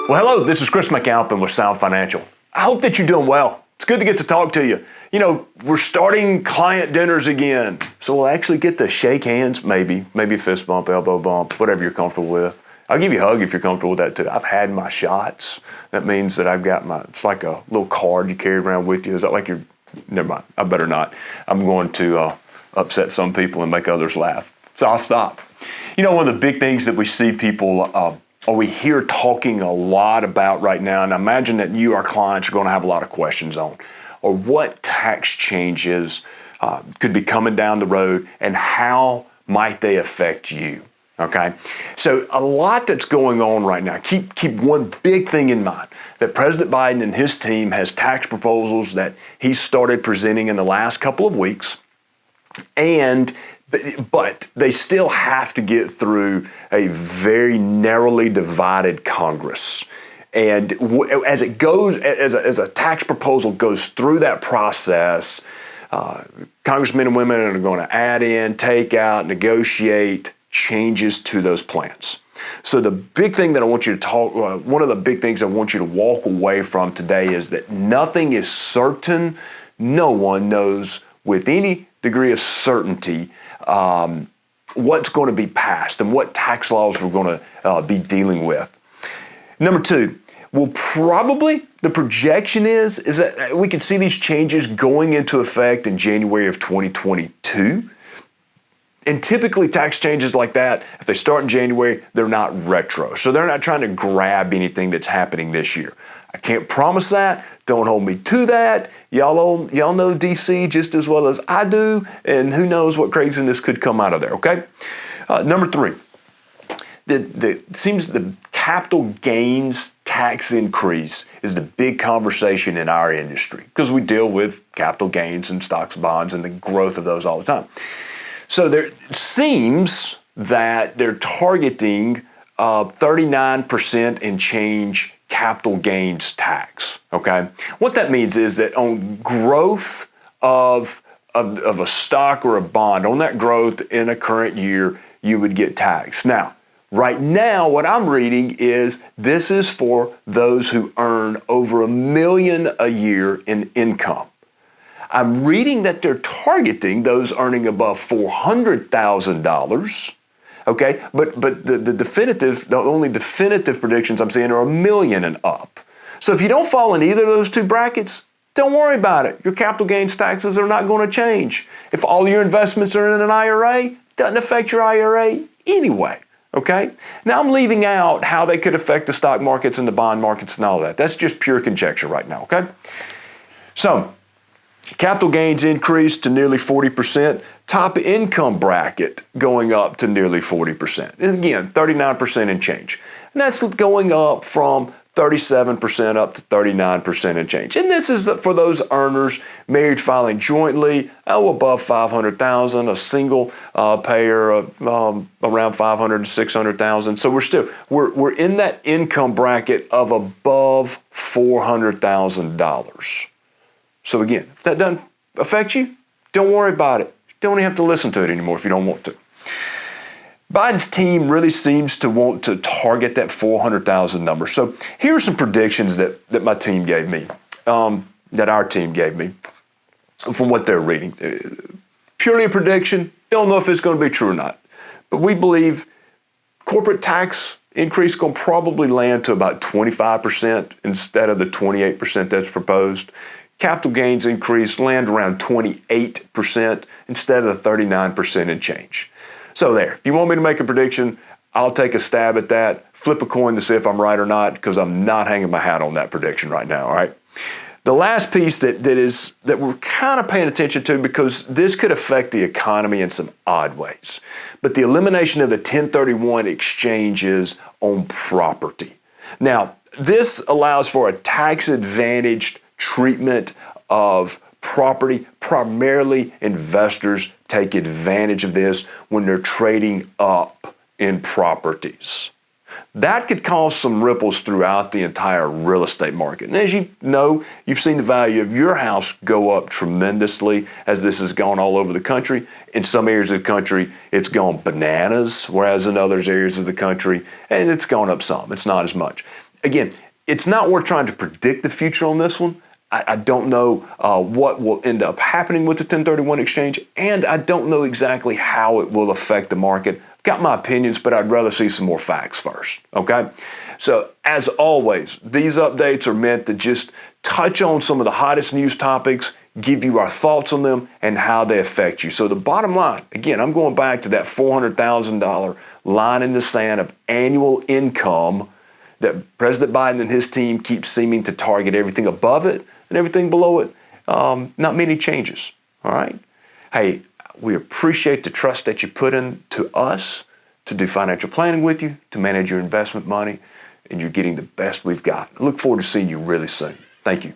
Well, hello, this is Chris McAlpin with Sound Financial. I hope that you're doing well. It's good to get to talk to you. You know, we're starting client dinners again, so we'll actually get to shake hands, maybe fist bump, elbow bump, whatever you're comfortable with. I'll give you a hug if you're comfortable with that too. I've had my shots. That means that I've got it's like a little card you carry around with you. Is that like never mind, I better not. I'm going to upset some people and make others laugh. So I'll stop. You know, one of the big things that we see people, or we hear talking a lot about right now, and I imagine that you, our clients, are going to have a lot of questions on, or what tax changes could be coming down the road and how might they affect you, okay? So a lot that's going on right now. Keep one big thing in mind, that President Biden and his team has tax proposals that he started presenting in the last couple of weeks, but they still have to get through a very narrowly divided Congress. And as a tax proposal goes through that process, congressmen and women are going to add in, take out, negotiate changes to those plans. So the big thing that I want you to one of the big things I want you to walk away from today is that nothing is certain. No one knows with any degree of certainty what's going to be passed and what tax laws we're going to be dealing with. Number two, the projection is that we can see these changes going into effect in January of 2022. And typically tax changes like that, if they start in January, they're not retro. So they're not trying to grab anything that's happening this year. I can't promise that. Don't hold me to that. Y'all know DC just as well as I do, and who knows what craziness could come out of there, okay? Number three, seems the capital gains tax increase is the big conversation in our industry because we deal with capital gains and stocks, bonds, and the growth of those all the time. So there seems that they're targeting 39% and change capital gains tax, okay? What that means is that on growth of a stock or a bond, on that growth in a current year, you would get taxed. Now, right now, what I'm reading is this is for those who earn over $1 million a year in income. I'm reading that they're targeting those earning above $400,000, okay? But the only definitive predictions I'm seeing are $1 million and up. So if you don't fall in either of those two brackets, don't worry about it. Your capital gains taxes are not going to change. If all your investments are in an IRA, it doesn't affect your IRA anyway, okay? Now I'm leaving out how they could affect the stock markets and the bond markets and all that. That's just pure conjecture right now, okay? So, capital gains increased to nearly 40%. Top income bracket going up to nearly 40%. And again, 39% and change. And that's going up from 37% up to 39% and change. And this is for those earners married filing jointly, above $500,000, a single payer around $500,000 to $600,000. So we're in that income bracket of above $400,000. So again, if that doesn't affect you, don't worry about it. You don't even have to listen to it anymore if you don't want to. Biden's team really seems to want to target that 400,000 number. So here are some predictions that my team gave me, that our team gave me from what they're reading. Purely a prediction. Don't know if it's going to be true or not. But we believe corporate tax increase is going to probably land to about 25% instead of the 28% that's proposed. Capital gains increase land around 28% instead of the 39% and change. So there, if you want me to make a prediction, I'll take a stab at that, flip a coin to see if I'm right or not, because I'm not hanging my hat on that prediction right now, all right? The last piece that we're kind of paying attention to, because this could affect the economy in some odd ways, but the elimination of the 1031 exchanges on property. Now, this allows for a tax-advantaged treatment of property. Primarily, investors take advantage of this when they're trading up in properties. That could cause some ripples throughout the entire real estate market. And as you know, you've seen the value of your house go up tremendously as this has gone all over the country. In some areas of the country, it's gone bananas, whereas in other areas of the country, and it's gone up some. It's not as much. again, it's not worth trying to predict the future on this one. I don't know what will end up happening with the 1031 exchange, and I don't know exactly how it will affect the market. I've got my opinions, but I'd rather see some more facts first, okay? So as always, these updates are meant to just touch on some of the hottest news topics, give you our thoughts on them and how they affect you. So the bottom line, again, I'm going back to that $400,000 line in the sand of annual income that President Biden and his team keep seeming to target everything above it and everything below it. Not many changes, all right? Hey, we appreciate the trust that you put into us to do financial planning with you, to manage your investment money, and you're getting the best we've got. I look forward to seeing you really soon. Thank you.